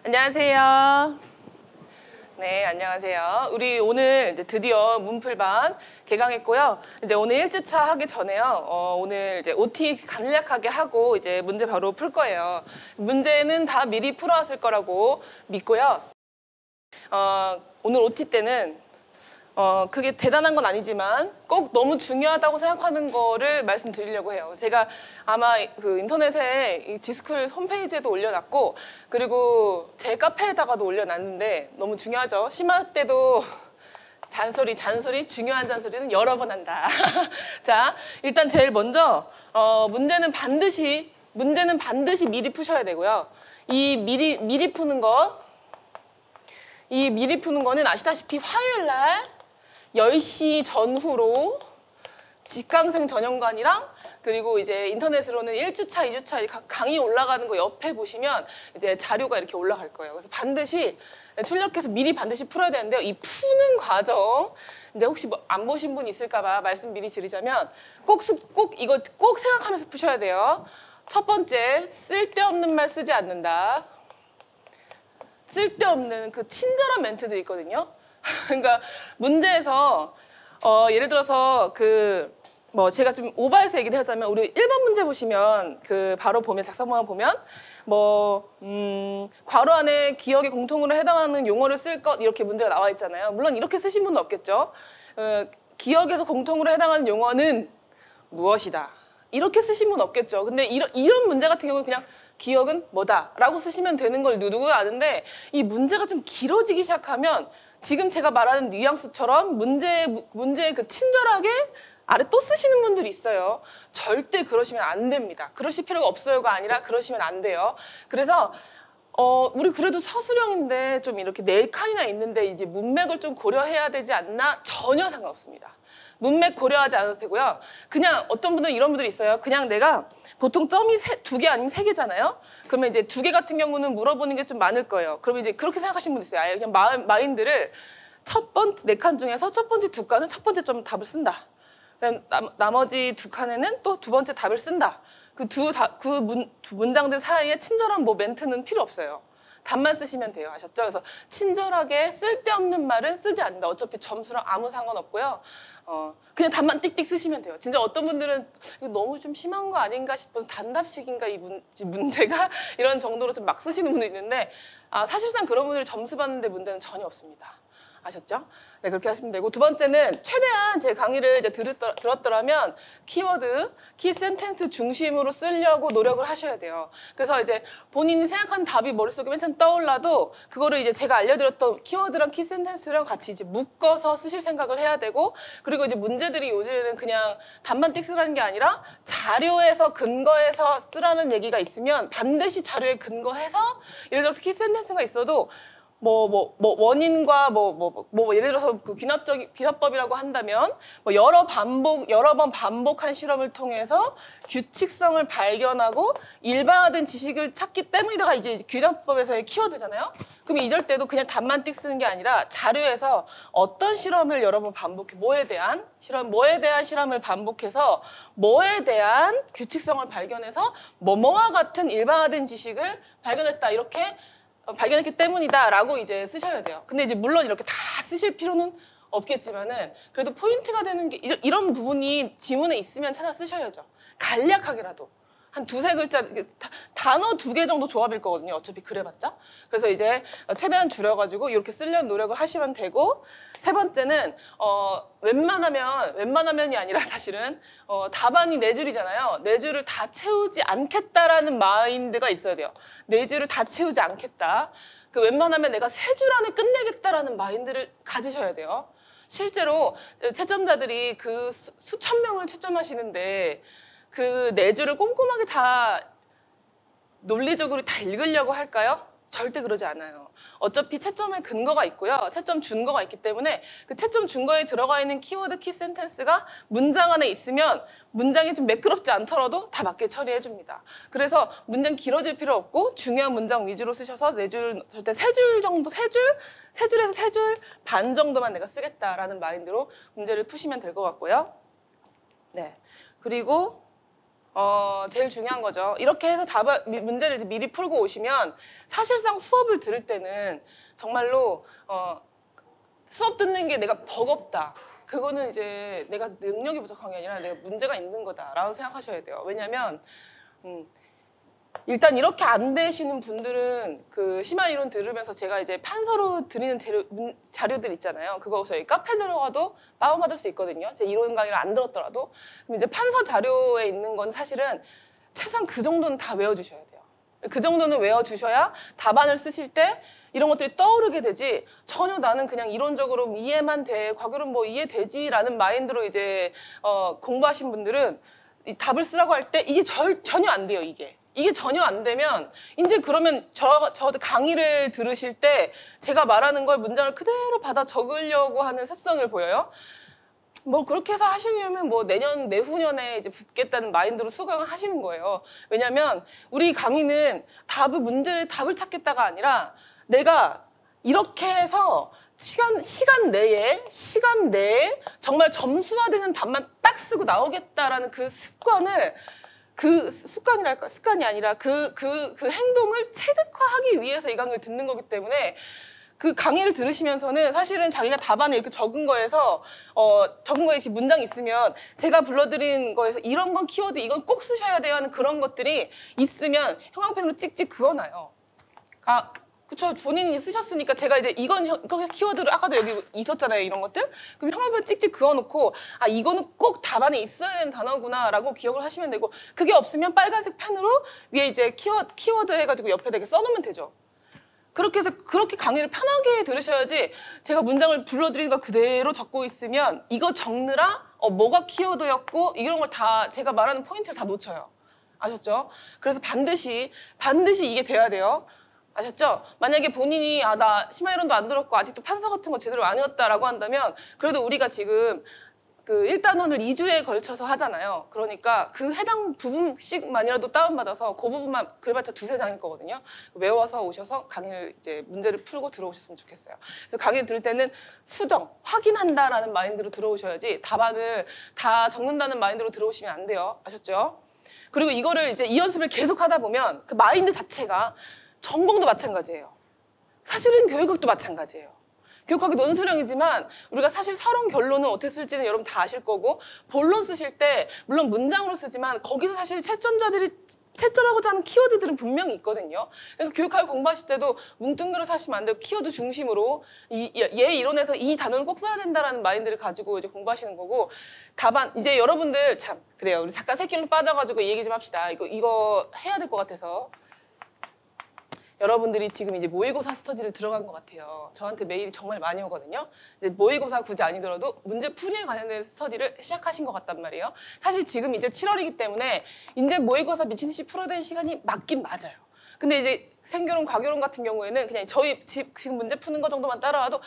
안녕하세요. 네, 안녕하세요. 우리 오늘 이제 드디어 문풀반 개강했고요. 이제 오늘 1주차 하기 전에요. 오늘 이제 OT 간략하게 하고 이제 문제 바로 풀 거예요. 문제는 다 미리 풀어왔을 거라고 믿고요. 오늘 OT 때는 그게 대단한 건 아니지만 꼭 너무 중요하다고 생각하는 거를 말씀드리려고 해요. 제가 아마 그 인터넷에 이 지스쿨 홈페이지에도 올려놨고, 그리고 제 카페에다가도 올려놨는데 너무 중요하죠. 심화 때도 잔소리, 중요한 잔소리는 여러 번 한다. 자, 일단 제일 먼저 문제는 반드시 미리 푸셔야 되고요. 이 미리 푸는 거는 아시다시피 화요일 날 10시 전후로 직강생 전용관이랑, 그리고 이제 인터넷으로는 1주차, 2주차 강의 올라가는 거 옆에 보시면 이제 자료가 이렇게 올라갈 거예요. 그래서 반드시 출력해서 미리 반드시 풀어야 되는데요. 이 푸는 과정, 이제 혹시 뭐 안 보신 분 있을까봐 말씀 미리 드리자면 이거 꼭 생각하면서 푸셔야 돼요. 첫 번째, 쓸데없는 말 쓰지 않는다. 쓸데없는 그 친절한 멘트들이 있거든요. 그러니까 문제에서 예를 들어서 제가 좀 오버해서 얘기를 하자면, 우리 1번 문제 보시면 바로 보면 작성방을 보면 괄호 안에 기억에 공통으로 해당하는 용어를 쓸 것, 이렇게 문제가 나와 있잖아요. 물론 이렇게 쓰신 분은 없겠죠. 기억에서 공통으로 해당하는 용어는 무엇이다, 이렇게 쓰신 분은 없겠죠. 근데 이런 문제 같은 경우는 그냥 기억은 뭐다 라고 쓰시면 되는 걸 누구나 아는데, 이 문제가 좀 길어지기 시작하면 지금 제가 말하는 뉘앙스처럼 문제에 친절하게 아래 또 쓰시는 분들이 있어요. 절대 그러시면 안 됩니다. 그러실 필요가 없어요가 아니라 그러시면 안 돼요. 그래서 우리 그래도 서술형인데 좀 이렇게 4칸이나 있는데 이제 문맥을 좀 고려해야 되지 않나? 전혀 상관없습니다. 문맥 고려하지 않아도 되고요. 그냥 어떤 분들은 이런 분들이 있어요. 그냥 내가 보통 점이 2개 아니면 3개잖아요. 그러면 이제 2개 같은 경우는 물어보는 게 좀 많을 거예요. 그러면 이제 그렇게 생각하시는 분들 있어요. 아예 그냥 마인드를 첫 번째 4칸 중에서 첫 번째 2칸은 첫 번째 점 답을 쓴다. 그다음 나머지 2칸에는 또 두 번째 답을 쓴다. 두 문장들 사이에 친절한 멘트는 필요 없어요. 답만 쓰시면 돼요. 아셨죠? 그래서 친절하게 쓸데없는 말은 쓰지 않는다. 어차피 점수랑 아무 상관없고요. 그냥 답만 띡띡 쓰시면 돼요. 진짜 어떤 분들은 이거 너무 좀 심한 거 아닌가 싶어서 단답식인가 이 문제가 이런 정도로 좀 막 쓰시는 분도 있는데, 사실상 그런 분들이 점수 받는데 문제는 전혀 없습니다. 아셨죠? 네, 그렇게 하시면 되고, 두 번째는 최대한 제 강의를 이제 들었더라면 키워드, 키 센텐스 중심으로 쓰려고 노력을 하셔야 돼요. 그래서 이제 본인이 생각하는 답이 머릿속에 맨 처음 떠올라도 그거를 이제 제가 알려드렸던 키워드랑 키 센텐스랑 같이 이제 묶어서 쓰실 생각을 해야 되고, 그리고 이제 문제들이 요즘에는 그냥 답만 띡 쓰라는 게 아니라 자료에서 근거해서 쓰라는 얘기가 있으면 반드시 자료에 근거해서, 예를 들어서 키 센텐스가 있어도 원인과 예를 들어서 그 귀납법이라고 한다면 여러 번 반복한 실험을 통해서 규칙성을 발견하고 일반화된 지식을 찾기 때문이다가 이제 귀납법에서의 키워드잖아요. 그럼 이럴 때도 그냥 답만 띡 쓰는 게 아니라 자료에서 어떤 실험을 여러 번 반복해, 뭐에 대한 실험을 반복해서 뭐에 대한 규칙성을 발견해서 뭐뭐와 같은 일반화된 지식을 발견했다, 이렇게 발견했기 때문이다라고 이제 쓰셔야 돼요. 근데 이제 물론 이렇게 다 쓰실 필요는 없겠지만은 그래도 포인트가 되는 게 이런 부분이 지문에 있으면 찾아 쓰셔야죠. 간략하게라도 한 2-3글자, 단어 2개 정도 조합일 거거든요. 어차피 그래봤자. 그래서 이제 최대한 줄여가지고 이렇게 쓰려는 노력을 하시면 되고, 세 번째는 웬만하면이 아니라 사실은 답안이 4줄이잖아요. 4줄을 다 채우지 않겠다라는 마인드가 있어야 돼요. 4줄을 다 채우지 않겠다. 웬만하면 내가 3줄 안에 끝내겠다라는 마인드를 가지셔야 돼요. 실제로 채점자들이 그 수천 명을 채점하시는데 그 4줄을 꼼꼼하게 다 논리적으로 다 읽으려고 할까요? 절대 그러지 않아요. 어차피 채점에 근거가 있고요. 채점 준거가 있기 때문에 그 채점 준거에 들어가 있는 키워드, 키 센텐스가 문장 안에 있으면 문장이 좀 매끄럽지 않더라도 다 맞게 처리해 줍니다. 그래서 문장 길어질 필요 없고 중요한 문장 위주로 쓰셔서 4줄, 절대 3줄 정도, 3줄에서 3줄 반 정도만 내가 쓰겠다라는 마인드로 문제를 푸시면 될 것 같고요. 네. 그리고 제일 중요한 거죠. 이렇게 해서 문제를 이제 미리 풀고 오시면 사실상 수업을 들을 때는 정말로 수업 듣는 게 내가 버겁다. 그거는 이제 내가 능력이 부족한 게 아니라 내가 문제가 있는 거다라고 생각하셔야 돼요. 왜냐면 일단 이렇게 안 되시는 분들은 그 심화 이론 들으면서 제가 이제 판서로 드리는 자료들 있잖아요. 그거 저희 카페 들어가도 다운받을 수 있거든요. 제 이론 강의를 안 들었더라도. 그럼 이제 판서 자료에 있는 건 사실은 최소한 그 정도는 다 외워주셔야 돼요. 그 정도는 외워주셔야 답안을 쓰실 때 이런 것들이 떠오르게 되지, 전혀 나는 그냥 이론적으로 이해만 돼, 과거론 뭐 이해되지라는 마인드로 이제 공부하신 분들은 이 답을 쓰라고 할 때 이게 전혀 안 돼요. 이게 전혀 안 되면 이제 그러면 저 강의를 들으실 때 제가 말하는 걸 문장을 그대로 받아 적으려고 하는 습성을 보여요. 뭐 그렇게 해서 하시려면 뭐 내후년에 이제 붙겠다는 마인드로 수강을 하시는 거예요. 왜냐면 우리 강의는 답을 찾겠다가 아니라 내가 이렇게 해서 시간 내에 정말 점수화되는 답만 딱 쓰고 나오겠다라는 그 습관이 아니라 그 행동을 체득화하기 위해서 이 강의를 듣는 거기 때문에 그 강의를 들으시면서는 사실은 자기가 답안에 이렇게 적은 거에 문장이 있으면 제가 불러드린 거에서 이런 건 키워드, 이건 꼭 쓰셔야 돼요 하는 그런 것들이 있으면 형광펜으로 찍찍 그어놔요. 그쵸. 본인이 쓰셨으니까 제가 이제 이거 키워드를 아까도 여기 있었잖아요. 이런 것들. 그럼 형광펜 찍찍 그어놓고 이거는 꼭 답안에 있어야 되는 단어구나 라고 기억을 하시면 되고, 그게 없으면 빨간색 펜으로 위에 이제 키워드 해가지고 옆에다 이렇게 써놓으면 되죠. 그렇게 해서 그렇게 강의를 편하게 들으셔야지, 제가 문장을 불러드리는 거 그대로 적고 있으면 이거 적느라 뭐가 키워드였고 이런 걸 다 제가 말하는 포인트를 다 놓쳐요. 아셨죠? 그래서 반드시 이게 돼야 돼요. 아셨죠? 만약에 본인이 나 심화이론도 안 들었고 아직도 판서 같은 거 제대로 안 외웠다라고 한다면, 그래도 우리가 지금 그 1단원을 2주에 걸쳐서 하잖아요. 그러니까 그 해당 부분씩만이라도 다운받아서 그 부분만 그래봤자 2-3장일 거거든요. 외워서 오셔서 강의를 이제 문제를 풀고 들어오셨으면 좋겠어요. 그래서 강의를 들을 때는 확인한다라는 마인드로 들어오셔야지 답안을 다 적는다는 마인드로 들어오시면 안 돼요. 아셨죠? 그리고 이거를 이제 이 연습을 계속 하다 보면 그 마인드 자체가, 전공도 마찬가지예요. 사실은 교육학도 마찬가지예요. 교육학이 논술형이지만 우리가 사실 서론 결론은 어떻게 쓸지는 여러분 다 아실 거고, 본론 쓰실 때 물론 문장으로 쓰지만 거기서 사실 채점자들이 채점하고자 하는 키워드들은 분명히 있거든요. 그러니까 교육학을 공부하실 때도 뭉뚱그려서 하시면 안 되고 키워드 중심으로 얘 이론에서 이 단어는 꼭 써야 된다라는 마인드를 가지고 이제 공부하시는 거고, 답안 이제 여러분들 참 그래요. 우리 잠깐 새길로 빠져가지고 얘기 좀 합시다. 이거 해야 될 것 같아서. 여러분들이 지금 이제 모의고사 스터디를 들어간 것 같아요. 저한테 메일이 정말 많이 오거든요. 이제 모의고사 굳이 아니더라도 문제 풀이에 관련된 스터디를 시작하신 것 같단 말이에요. 사실 지금 이제 7월이기 때문에 이제 모의고사 미친 듯이 풀어야 되는 시간이 맞긴 맞아요. 근데 이제 생교론, 과교론 같은 경우에는 그냥 저희 지금 문제 푸는 거 정도만 따라와도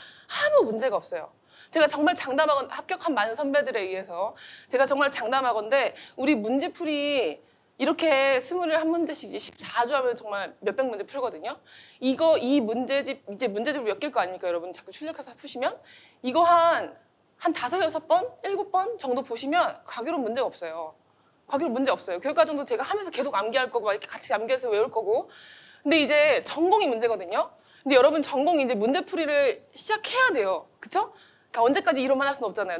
아무 문제가 없어요. 제가 정말 합격한 많은 선배들에 의해서 제가 정말 장담하건데, 우리 문제풀이 이렇게 21문제씩 이제 14주 하면 정말 몇백 문제 풀거든요. 이 문제집, 이제 문제집을 엮일 거 아닙니까, 여러분? 자꾸 출력해서 푸시면. 이거 한 5, 6번, 7번 정도 보시면 과교론 문제가 없어요. 과교론 문제 없어요. 교육과정도 제가 하면서 계속 암기할 거고, 막 이렇게 같이 암기해서 외울 거고. 근데 이제 전공이 문제거든요. 근데 여러분 전공이 이제 문제풀이를 시작해야 돼요. 그쵸? 그러니까 언제까지 이론만 할 수는 없잖아요.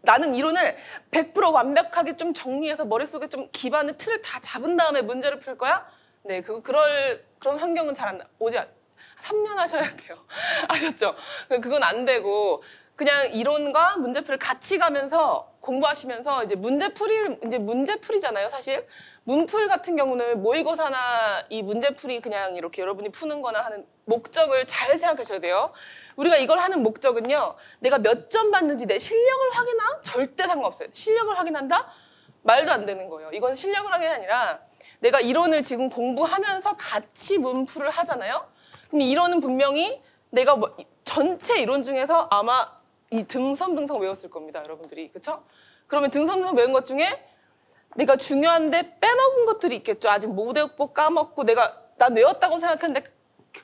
나는 이론을 100% 완벽하게 좀 정리해서 머릿속에 좀 기반의 틀을 다 잡은 다음에 문제를 풀 거야? 네, 그런 환경은 잘 안 오지 3년 하셔야 돼요. 아셨죠? 그건 안 되고, 그냥 이론과 문제풀이를 같이 가면서 공부하시면서 이제 문제풀이잖아요, 사실. 문풀 같은 경우는 모의고사나 이 문제풀이 그냥 이렇게 여러분이 푸는 거나 하는 목적을 잘 생각하셔야 돼요. 우리가 이걸 하는 목적은요, 내가 몇 점 받는지 내 실력을 확인하? 절대 상관없어요. 실력을 확인한다? 말도 안 되는 거예요. 이건 실력을 확인이 아니라 내가 이론을 지금 공부하면서 같이 문풀을 하잖아요. 근데 이론은 분명히 내가 전체 이론 중에서 아마 이 등섬 외웠을 겁니다, 여러분들이. 그쵸? 그러면 등섬 외운 것 중에 내가 중요한데 빼먹은 것들이 있겠죠. 아직 못 외웠고 까먹고 난 외웠다고 생각했는데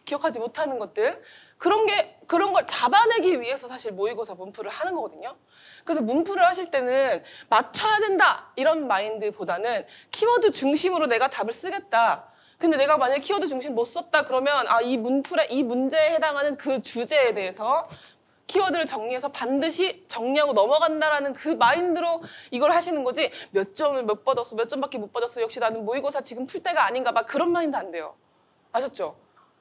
기억하지 못하는 것들. 그런 걸 잡아내기 위해서 사실 모의고사 문풀을 하는 거거든요. 그래서 문풀을 하실 때는 맞춰야 된다 이런 마인드보다는 키워드 중심으로 내가 답을 쓰겠다. 근데 내가 만약에 키워드 중심 못 썼다 그러면 이 문제에 해당하는 그 주제에 대해서 키워드를 정리해서 반드시 정리하고 넘어간다라는 그 마인드로 이걸 하시는 거지, 몇 점을 못 받았어, 몇 점밖에 못 받았어, 역시 나는 모의고사 지금 풀 때가 아닌가 봐, 그런 마인드 안 돼요. 아셨죠?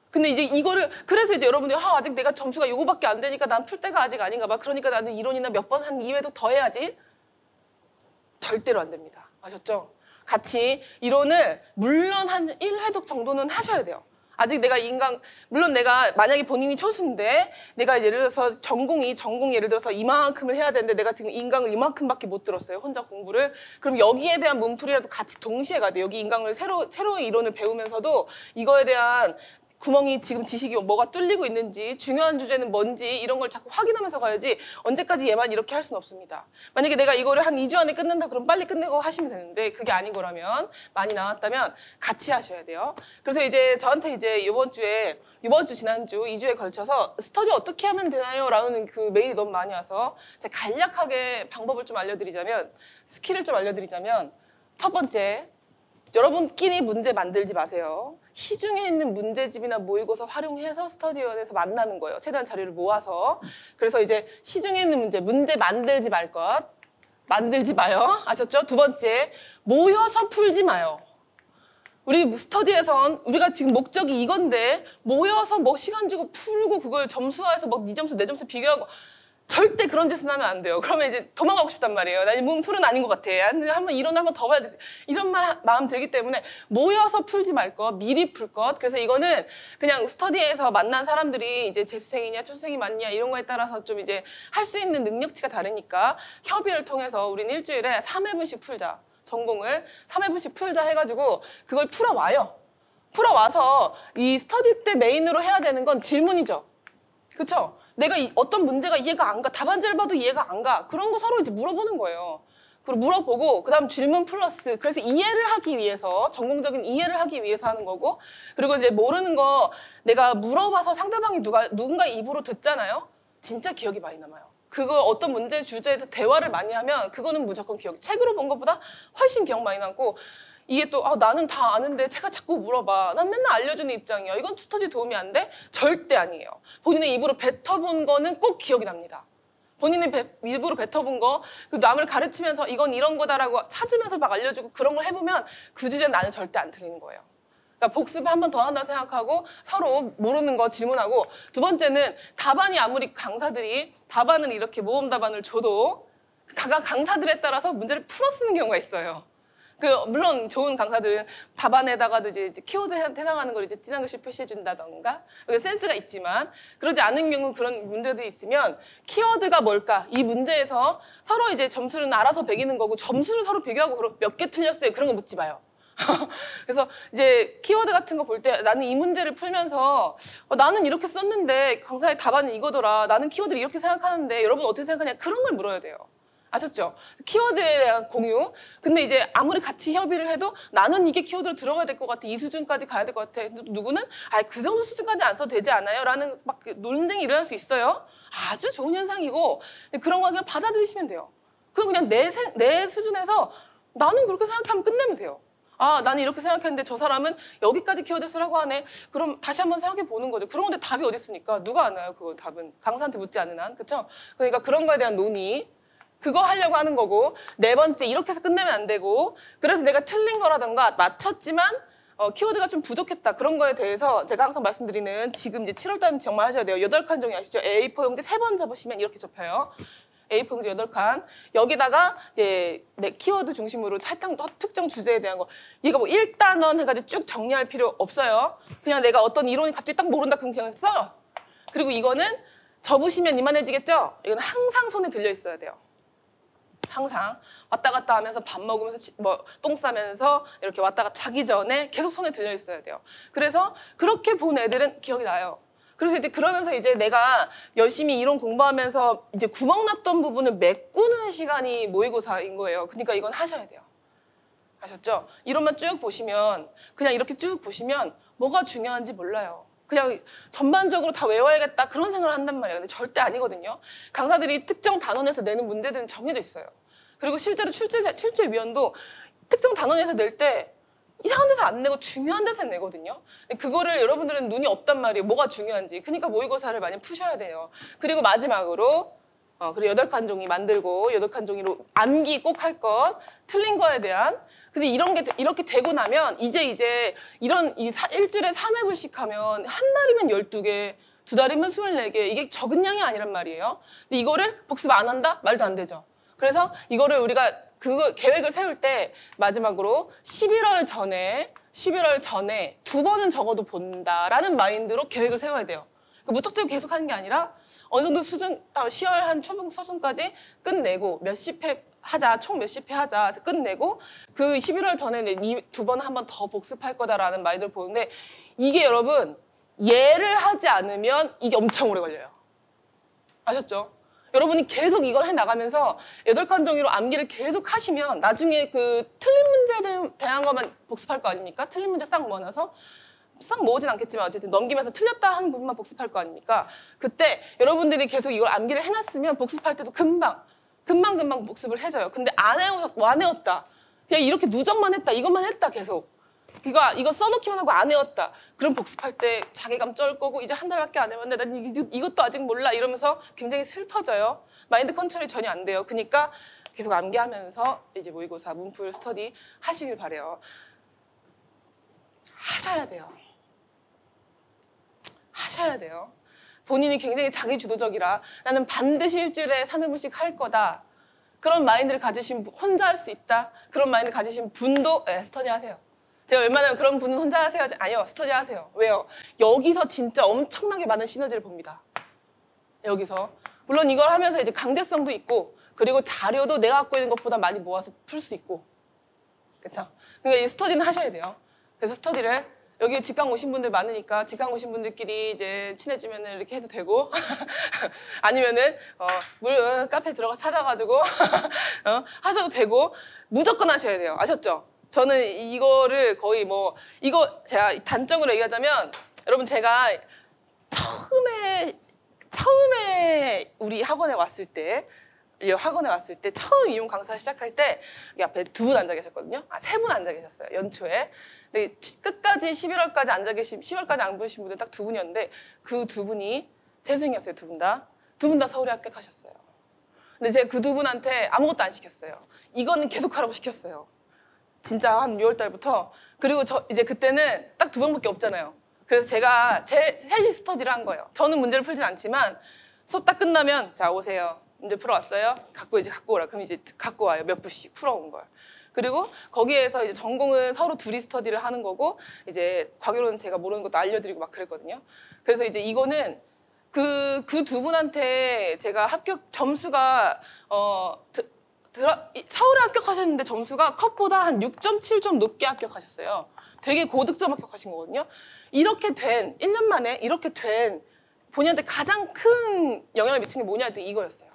근데 이제 이거를, 그래서 이제 여러분들이 아직 내가 점수가 요거밖에 안 되니까 난 풀 때가 아직 아닌가 봐, 그러니까 나는 이론이나 몇 번 한 2회도 더 해야지. 절대로 안 됩니다. 아셨죠? 같이 이론을 물론 한 1회독 정도는 하셔야 돼요. 아직 내가 물론 내가 만약에 본인이 초수인데 내가 예를 들어서 전공 예를 들어서 이만큼을 해야 되는데 내가 지금 인강을 이만큼밖에 못 들었어요. 혼자 공부를. 그럼 여기에 대한 문풀이라도 같이 동시에 가야 돼요. 여기 인강을 새로운 이론을 배우면서도 이거에 대한 구멍이 지금 지식이 뭐가 뚫리고 있는지, 중요한 주제는 뭔지 이런 걸 자꾸 확인하면서 가야지 언제까지 얘만 이렇게 할 수는 없습니다. 만약에 내가 이거를 한 2주 안에 끝낸다 그럼 빨리 끝내고 하시면 되는데 그게 아닌 거라면, 많이 나왔다면 같이 하셔야 돼요. 그래서 이제 저한테 이제 이번 주, 지난주 2주에 걸쳐서 스터디 어떻게 하면 되나요? 라는 그 메일이 너무 많이 와서 제가 간략하게 방법을 좀 알려드리자면, 스킬을 좀 알려드리자면, 첫 번째, 여러분끼리 문제 만들지 마세요. 시중에 있는 문제집이나 모의고사 활용해서 스터디원에서 만나는 거예요. 최대한 자료를 모아서. 그래서 이제 시중에 있는 문제 만들지 말 것. 만들지 마요. 아셨죠? 두 번째, 모여서 풀지 마요. 우리 스터디에선 우리가 지금 목적이 이건데 모여서 뭐 시간 주고 풀고 그걸 점수화해서 뭐 네 점수 내 점수 비교하고, 절대 그런 짓은 하면 안 돼요. 그러면 이제 도망가고 싶단 말이에요. 나 이 문풀은 아닌 것 같아. 한번 이론 한번 더 봐야 돼. 이런 마음 들기 때문에 모여서 풀지 말 것, 미리 풀 것. 그래서 이거는 그냥 스터디에서 만난 사람들이 이제 재수생이냐 초수생이 맞냐 이런 거에 따라서 좀 이제 할 수 있는 능력치가 다르니까 협의를 통해서 우리는 일주일에 3회분씩 풀자. 전공을 3회분씩 풀자 해가지고 그걸 풀어와요. 풀어와서 이 스터디 때 메인으로 해야 되는 건 질문이죠. 그렇죠? 내가 어떤 문제가 이해가 안 가, 답안지를 봐도 이해가 안 가, 그런 거 서로 이제 물어보는 거예요. 그리고 물어보고 그다음 질문 플러스, 그래서 이해를 하기 위해서, 전공적인 이해를 하기 위해서 하는 거고, 그리고 이제 모르는 거 내가 물어봐서 상대방이 누군가 입으로 듣잖아요. 진짜 기억이 많이 남아요. 그거 어떤 문제 주제에서 대화를 많이 하면 그거는 무조건 책으로 본 것보다 훨씬 기억 많이 남고, 이게 또 나는 다 아는데 제가 자꾸 물어봐. 난 맨날 알려주는 입장이야. 이건 스터디 도움이 안 돼? 절대 아니에요. 본인의 입으로 뱉어본 거는 꼭 기억이 납니다. 본인의 입으로 뱉어본 거, 그리고 남을 가르치면서 이건 이런 거다라고 찾으면서 막 알려주고 그런 걸 해보면 그 주제는 나는 절대 안 틀리는 거예요. 그러니까 복습을 한 번 더 한다 생각하고 서로 모르는 거 질문하고, 두 번째는 답안이 아무리 강사들이 답안을 이렇게 모범 답안을 줘도 각 강사들에 따라서 문제를 풀어 쓰는 경우가 있어요. 물론 좋은 강사들은 답안에다가도 이제 키워드에 해당하는 걸 이제 진한 글씨 표시해 준다던가 센스가 있지만, 그러지 않은 경우 그런 문제들이 있으면 키워드가 뭘까? 이 문제에서 서로 이제 점수는 알아서 매기는 거고, 점수를 서로 비교하고 그럼 몇 개 틀렸어요? 그런 거 묻지 마요. 그래서 이제 키워드 같은 거 볼 때 나는 이 문제를 풀면서 나는 이렇게 썼는데 강사의 답안은 이거더라. 나는 키워드를 이렇게 생각하는데 여러분 어떻게 생각하냐? 그런 걸 물어야 돼요. 아셨죠? 키워드에 대한 공유. 근데 이제 아무리 같이 협의를 해도 나는 이게 키워드로 들어가야 될 것 같아. 이 수준까지 가야 될 것 같아. 누구는 그 정도 수준까지 안 써도 되지 않아요? 라는 막 논쟁이 일어날 수 있어요. 아주 좋은 현상이고, 그런 거 그냥 받아들이시면 돼요. 그럼 그냥 내 수준에서 나는 그렇게 생각하면 끝내면 돼요. 나는 이렇게 생각했는데 저 사람은 여기까지 키워드 쓰라고 하네. 그럼 다시 한번 생각해 보는 거죠. 그런 건데 답이 어디 있습니까? 누가 아나요? 그거 답은 강사한테 묻지 않는 한. 그렇죠? 그러니까 그런 거에 대한 논의, 그거 하려고 하는 거고, 네 번째, 이렇게 해서 끝내면 안 되고, 그래서 내가 틀린 거라던가 맞췄지만 키워드가 좀 부족했다, 그런 거에 대해서 제가 항상 말씀드리는, 지금 이제 7월달은 정말 하셔야 돼요. 8칸 종이 아시죠? A4 용지 3번 접으시면 이렇게 접혀요. A4 용지 8칸. 여기다가 이제 내 키워드 중심으로 특정 주제에 대한 거, 이거 뭐 1단원 해가지고 쭉 정리할 필요 없어요. 그냥 내가 어떤 이론이 갑자기 딱 모른다 그럼 그냥 써요. 그리고 이거는 접으시면 이만해지겠죠? 이건 항상 손에 들려 있어야 돼요. 항상 왔다 갔다 하면서 밥 먹으면서 똥 싸면서 이렇게 왔다 갔다 자기 전에 계속 손에 들려 있어야 돼요. 그래서 그렇게 본 애들은 기억이 나요. 그래서 이제 그러면서 이제 내가 열심히 이론 공부하면서 이제 구멍 났던 부분을 메꾸는 시간이 모의고사인 거예요. 그러니까 이건 하셔야 돼요. 아셨죠? 이론만 쭉 보시면, 그냥 이렇게 쭉 보시면 뭐가 중요한지 몰라요. 그냥 전반적으로 다 외워야겠다 그런 생각을 한단 말이에요. 근데 절대 아니거든요. 강사들이 특정 단원에서 내는 문제들은 정해져 있어요. 그리고 실제로 출제위원도 특정 단원에서 낼 때 이상한 데서 안 내고 중요한 데서 내거든요. 그거를 여러분들은 눈이 없단 말이에요. 뭐가 중요한지. 그러니까 모의고사를 많이 푸셔야 돼요. 그리고 마지막으로 그리고 8칸 종이 만들고 8칸 종이로 암기 꼭 할 것, 틀린 거에 대한. 근데 이런 게 이렇게 되고 나면 이제 이런 일주일에 3회분씩 하면 한 달이면 12개, 두 달이면 24개. 이게 적은 양이 아니란 말이에요. 근데 이거를 복습 안 한다? 말도 안 되죠. 그래서 이거를 우리가 그거 계획을 세울 때 마지막으로 11월 전에 2번은 적어도 본다라는 마인드로 계획을 세워야 돼요. 그러니까 무턱대고 계속 하는 게 아니라 어느 정도 수준, 10월 한 초봉 수준까지 끝내고 몇십 회 하자, 총 몇십 회 하자 끝내고 그 11월 전에 2번 한 번 더 복습할 거다라는 마인드를 보는데 이게 여러분 예를 하지 않으면 이게 엄청 오래 걸려요. 아셨죠? 여러분이 계속 이걸 해나가면서 8칸 종이로 암기를 계속 하시면 나중에 그 틀린 문제에 대한 것만 복습할 거 아닙니까? 틀린 문제 싹 모아놔서 싹 모으진 않겠지만 어쨌든 넘기면서 틀렸다 하는 부분만 복습할 거 아닙니까? 그때 여러분들이 계속 이걸 암기를 해놨으면 복습할 때도 금방 복습을 해줘요. 근데 안 해왔다. 그냥 이렇게 누적만 했다. 이것만 했다 계속. 이거 써놓기만 하고 안 해왔다. 그럼 복습할 때 자괴감 쩔 거고 이제 한 달밖에 안 해봤는데 난 이것도 아직 몰라 이러면서 굉장히 슬퍼져요. 마인드 컨트롤이 전혀 안 돼요. 그러니까 계속 암기하면서 이제 모의고사 문풀 스터디 하시길 바래요. 하셔야 돼요. 본인이 굉장히 자기주도적이라 나는 반드시 일주일에 3회분씩 할 거다. 그런 마인드를 가지신 혼자 할 수 있다. 그런 마인드를 가지신 분도 스터디 하세요. 제가 웬만하면 그런 분은 혼자 하세요? 아니요. 스터디 하세요. 왜요? 여기서 진짜 엄청나게 많은 시너지를 봅니다. 여기서. 물론 이걸 하면서 이제 강제성도 있고 그리고 자료도 내가 갖고 있는 것보다 많이 모아서 풀 수 있고. 그렇죠? 그러니까 이 스터디는 하셔야 돼요. 그래서 스터디를 여기 직강 오신 분들 많으니까 직강 오신 분들끼리 이제 친해지면 이렇게 해도 되고 아니면은 카페 들어가 찾아가지고 하셔도 되고 무조건 하셔야 돼요. 아셨죠? 저는 이거를 거의 이거 제가 단적으로 얘기하자면 여러분 제가 처음에 우리 학원에 왔을 때 처음 이용 강사 시작할 때 여기 앞에 2분 앉아 계셨거든요. 3분 앉아 계셨어요. 연초에. 근데 끝까지 11월까지 앉아 계신 10월까지 안 보신 분들 딱 2분이었는데 그 2분이 재수생이었어요. 2분 다. 2분 다 서울에 합격하셨어요. 근데 제가 그 2분한테 아무것도 안 시켰어요. 이거는 계속 하라고 시켰어요. 진짜 한 6월 달부터. 그리고 이제 그때는 딱 2번밖에 없잖아요. 그래서 제가 셋이 스터디를 한 거예요. 저는 문제를 풀진 않지만 수업 딱 끝나면 자 오세요. 문제 풀어왔어요? 갖고 오라. 그럼 이제 갖고 와요. 몇 부씩 풀어온 걸. 그리고 거기에서 이제 전공은 서로 둘이 스터디를 하는 거고 이제 과교로는 제가 모르는 것도 알려드리고 막 그랬거든요. 그래서 이제 이거는 그 2분한테 제가 합격 점수가 서울에 합격하셨는데 점수가 컷보다 한 6.7점 높게 합격하셨어요. 되게 고득점 합격하신 거거든요. 이렇게 된 1년 만에 이렇게 된 본인한테 가장 큰 영향을 미친 게 뭐냐 했더니 이거였어요.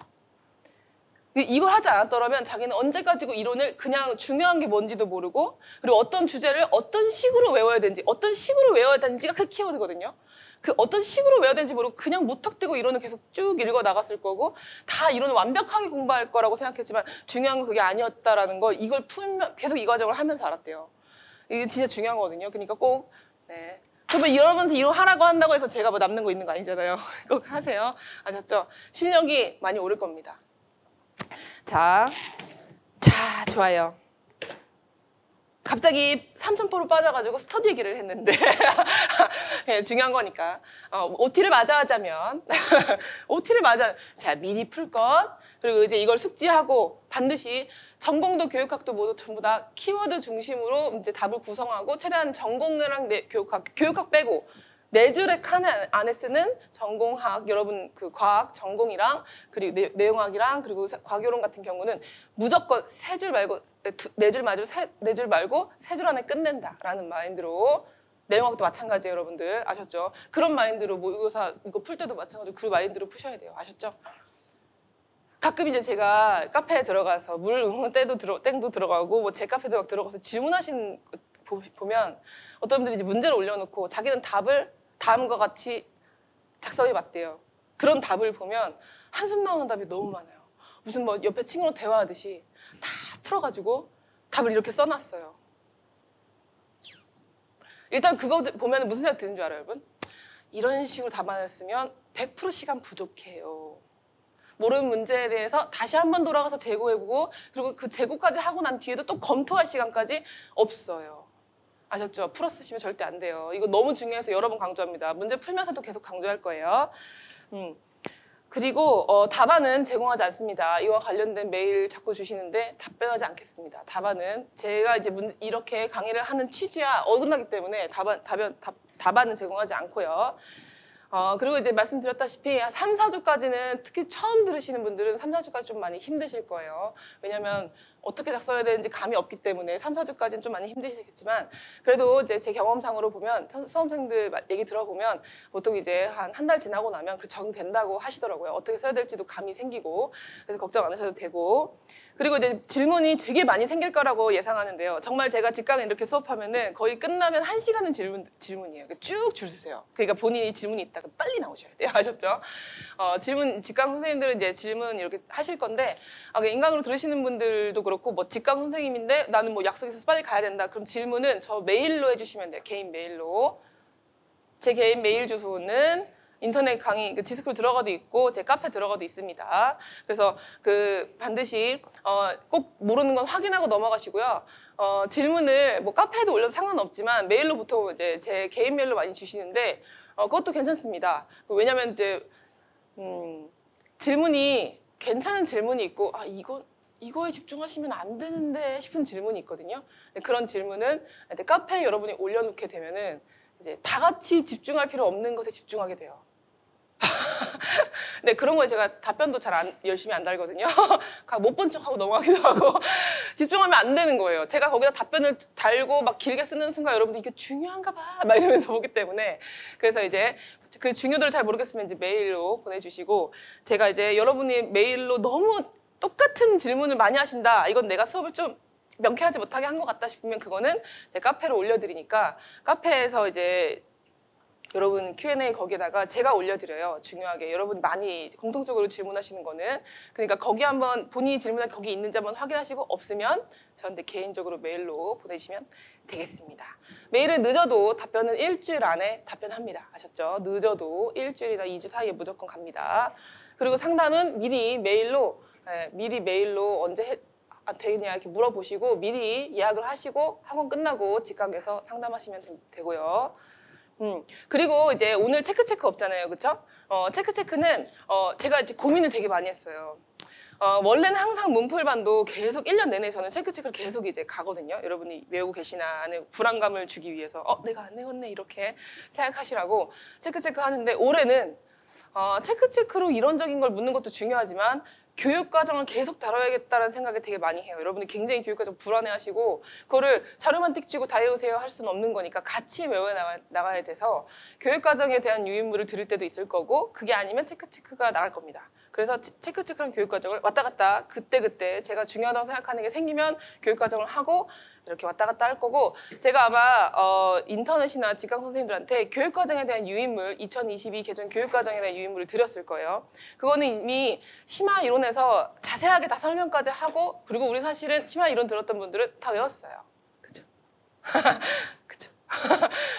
이걸 하지 않았더라면 자기는 언제까지고 이론을 그냥 중요한 게 뭔지도 모르고 그리고 어떤 주제를 어떤 식으로 외워야 되는지가 그 키워드거든요. 그 어떤 식으로 외워야 되는지 모르고 그냥 무턱대고 이론을 계속 쭉 읽어 나갔을 거고 다 이론을 완벽하게 공부할 거라고 생각했지만 중요한 건 그게 아니었다라는 걸 이걸 풀면 계속 이 과정을 하면서 알았대요. 이게 진짜 중요한 거거든요. 그러니까 꼭 그러면 여러분한테 이거 하라고 한다고 해서 제가 남는 거 있는 거 아니잖아요. 꼭 하세요. 아셨죠? 실력이 많이 오를 겁니다. 자, 좋아요. 갑자기 삼천포로 빠져가지고 스터디 얘기를 했는데 중요한 거니까 OT를 마저 하자면 자 미리 풀 것 그리고 이제 이걸 숙지하고 반드시 전공도 교육학도 모두 전부 다 키워드 중심으로 이제 답을 구성하고 최대한 전공이랑 교육학 빼고 4줄의 칸 안에 쓰는 전공학, 여러분 그 과학 전공이랑 그리고 내용학이랑 그리고 과교론 같은 경우는 무조건 3줄 말고 4줄 말고 3줄 안에 끝낸다라는 마인드로 내용학도 마찬가지예요, 여러분들. 아셨죠? 그런 마인드로 모의고사 이거 풀 때도 마찬가지로 그 마인드로 푸셔야 돼요. 아셨죠? 가끔 이제 제가 카페에 들어가서 땡도 들어가고 뭐 제 카페도 막 들어가서 질문하신 보면 어떤 분들이 이제 문제를 올려놓고 자기는 답을 다음과 같이 작성해 봤대요. 그런 답을 보면 한숨 나오는 답이 너무 많아요. 무슨 뭐 옆에 친구랑 대화하듯이 다 풀어가지고 답을 이렇게 써놨어요. 일단 그거 보면 무슨 생각 드는 줄 알아요, 여러분? 이런 식으로 답안을 쓰면 100% 시간 부족해요. 모르는 문제에 대해서 다시 한 번 돌아가서 재고해보고 그리고 그 재고까지 하고 난 뒤에도 또 검토할 시간까지 없어요. 아셨죠? 풀어 쓰시면 절대 안 돼요. 이거 너무 중요해서 여러 번 강조합니다. 문제 풀면서도 계속 강조할 거예요. 그리고 답안은 제공하지 않습니다. 이와 관련된 메일 자꾸 주시는데 답변하지 않겠습니다. 답안은 제가 이제 이렇게 강의를 하는 취지와 어긋나기 때문에 답안은 제공하지 않고요. 그리고 이제 말씀드렸다시피 한 3, 4주까지는 특히 처음 들으시는 분들은 3, 4주까지 좀 많이 힘드실 거예요. 왜냐하면 어떻게 작성해야 되는지 감이 없기 때문에 3, 4주까지는 좀 많이 힘드시겠지만 그래도 이제 제 경험상으로 보면 수험생들 얘기 들어보면 보통 이제 한 달 지나고 나면 그 적응된다고 하시더라고요. 어떻게 써야 될지도 감이 생기고 그래서 걱정 안 하셔도 되고 그리고 이제 질문이 되게 많이 생길 거라고 예상하는데요. 정말 제가 직강에 이렇게 수업하면은 거의 끝나면 1시간은 질문이에요. 쭉 줄 서세요. 그러니까 본인이 질문이 있다가 빨리 나오셔야 돼요. 아셨죠? 직강 선생님들은 이제 질문 이렇게 하실 건데 인강으로 들으시는 분들도 그렇고 뭐 직강 선생님인데 나는 뭐 약속 있어서 빨리 가야 된다. 그럼 질문은 저 메일로 해주시면 돼요. 개인 메일로. 제 개인 메일 주소는 인터넷 강의 디스플 들어가도 있고 제 카페 들어가도 있습니다. 그래서 반드시 꼭 모르는 건 확인하고 넘어가시고요. 질문을 뭐 카페에도 올려도 상관없지만 메일로 보통 이제 제 개인 메일로 많이 주시는데 그것도 괜찮습니다. 왜냐면 이제 질문이 괜찮은 질문이 있고 이거에 집중하시면 안 되는데 싶은 질문이 있거든요. 그런 질문은 카페에 여러분이 올려놓게 되면은 이제 다 같이 집중할 필요 없는 것에 집중하게 돼요. 네, 그런 거에 제가 답변도 잘 열심히 안 달거든요. 못 본 척하고 넘어가기도 하고 집중하면 안 되는 거예요. 제가 거기다 답변을 달고 막 길게 쓰는 순간 여러분들 이게 중요한가 봐 막 이러면서 보기 때문에 그래서 이제 그 중요도를 잘 모르겠으면 이제 메일로 보내주시고 제가 이제 여러분이 메일로 너무 똑같은 질문을 많이 하신다. 이건 내가 수업을 좀 명쾌하지 못하게 한 것 같다 싶으면 그거는 제 카페로 올려드리니까 카페에서 이제 여러분 Q&A 거기에다가 제가 올려드려요. 중요하게 여러분 많이 공통적으로 질문하시는 거는 그러니까 거기 한번 본인이 질문한 거기 있는지 한번 확인하시고 없으면 저한테 개인적으로 메일로 보내시면 되겠습니다. 메일은 늦어도 답변은 일주일 안에 답변합니다. 아셨죠? 늦어도 일주일이나 2주 사이에 무조건 갑니다. 그리고 상담은 미리 메일로 언제 되겠냐 이렇게 물어보시고 미리 예약을 하시고 학원 끝나고 직강에서 상담하시면 되고요. 그리고 이제 오늘 체크 없잖아요. 그쵸? 체크는 제가 이제 고민을 되게 많이 했어요. 원래는 항상 문풀반도 계속 1년 내내 저는 체크를 계속 이제 가거든요. 여러분이 외우고 계시나 하는 불안감을 주기 위해서 내가 안 외웠네 이렇게 생각하시라고 체크 하는데 올해는 체크로 이론적인 걸 묻는 것도 중요하지만 교육과정을 계속 다뤄야겠다는 생각을 되게 많이 해요. 여러분이 굉장히 교육과정 불안해하시고 그거를 자료만 띡 쥐고 다 외우세요 할 수는 없는 거니까 같이 외워나가야 돼서 교육과정에 대한 유인물을 들을 때도 있을 거고 그게 아니면 체크가 나갈 겁니다. 그래서 체크랑 교육과정을 왔다 갔다 그때 제가 중요하다고 생각하는 게 생기면 교육과정을 하고 이렇게 왔다 갔다 할 거고 제가 아마 인터넷이나 직강 선생님들한테 교육과정에 대한 유인물 2022 개정 교육과정에 대한 유인물을 드렸을 거예요. 그거는 이미 심화 이론에서 자세하게 다 설명까지 하고 그리고 우리 사실은 심화 이론 들었던 분들은 다 외웠어요. 그죠? 그죠?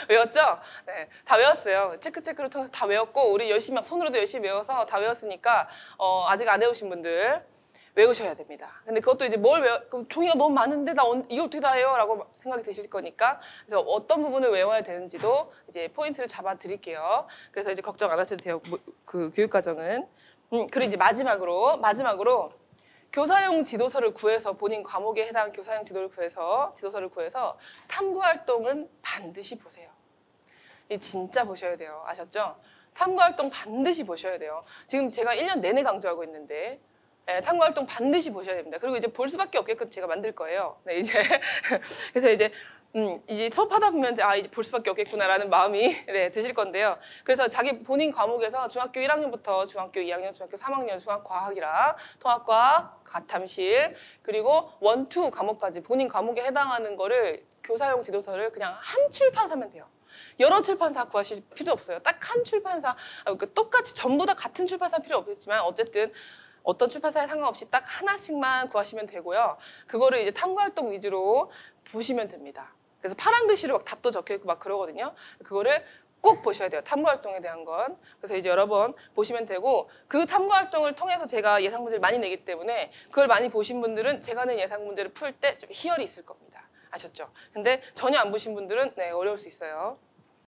외웠죠? 네, 다 외웠어요. 체크를 통해서 다 외웠고 우리 열심히 손으로도 열심히 외워서 다 외웠으니까 아직 안 외우신 분들 외우셔야 됩니다. 근데 그것도 이제 그럼 종이가 너무 많은데 이거 어떻게 다 해요? 라고 생각이 드실 거니까 그래서 어떤 부분을 외워야 되는지도 이제 포인트를 잡아 드릴게요. 그래서 이제 걱정 안 하셔도 돼요. 그 교육과정은. 그리고 이제 마지막으로 교사용 지도서를 구해서 본인 과목에 해당하는 교사용 지도서를 구해서 탐구 활동은 반드시 보세요. 이 진짜 보셔야 돼요. 아셨죠? 탐구 활동 반드시 보셔야 돼요. 지금 제가 1년 내내 강조하고 있는데 탐구 활동 반드시 보셔야 됩니다. 그리고 이제 볼 수밖에 없게끔 제가 만들 거예요. 네, 이제 그래서 이제 수업하다 보면 이제 볼 수밖에 없겠구나라는 마음이 드실 건데요. 그래서 자기 본인 과목에서 중학교 1학년부터 중학교 2학년, 중학교 3학년 중학과학이랑 통합과학, 가탐실 그리고 1, 2 과목까지 본인 과목에 해당하는 거를 교사용 지도서를 그냥 한 출판 사면 돼요. 여러 출판사 구하실 필요 없어요. 딱 한 출판사, 똑같이 전부 다 같은 출판사 필요 없겠지만 어쨌든 어떤 출판사에 상관없이 딱 하나씩만 구하시면 되고요. 그거를 이제 탐구활동 위주로 보시면 됩니다. 그래서 파란 글씨로 막 답도 적혀 있고 막 그러거든요. 그거를 꼭 보셔야 돼요. 탐구활동에 대한 건. 그래서 이제 여러 번 보시면 되고 그 탐구활동을 통해서 제가 예상 문제를 많이 내기 때문에 그걸 많이 보신 분들은 제가 낸 예상 문제를 풀 때 좀 희열이 있을 겁니다. 아셨죠? 근데 전혀 안 보신 분들은 네, 어려울 수 있어요.